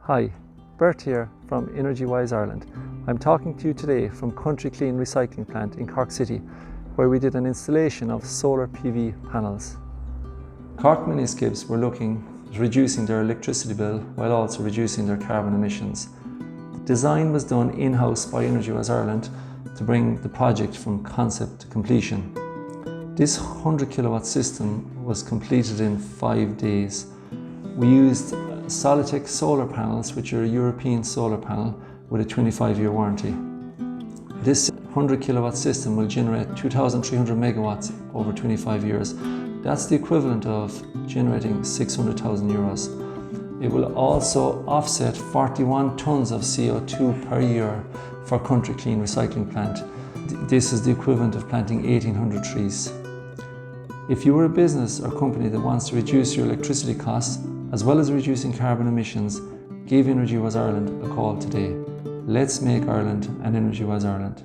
Hi, Bert here from EnergyWise Ireland. I'm talking to you today from Country Clean Recycling Plant in Cork City, where we did an installation of solar PV panels. Cork Mini-Skips were looking at reducing their electricity bill while also reducing their carbon emissions. The design was done in-house by EnergyWise Ireland to bring the project from concept to completion. This 100 kilowatt system was completed in 5 days. We used Solitech solar panels, which are a European solar panel with a 25-year warranty. This 100 kilowatt system will generate 2,300 megawatts over 25 years. That's the equivalent of generating 600,000 euros. It will also offset 41 tons of CO2 per year for Country Clean Recycling Plant. This is the equivalent of planting 1,800 trees. If you are a business or company that wants to reduce your electricity costs, as well as reducing carbon emissions, give EnergyWise Ireland a call today. Let's make Ireland an EnergyWise Ireland.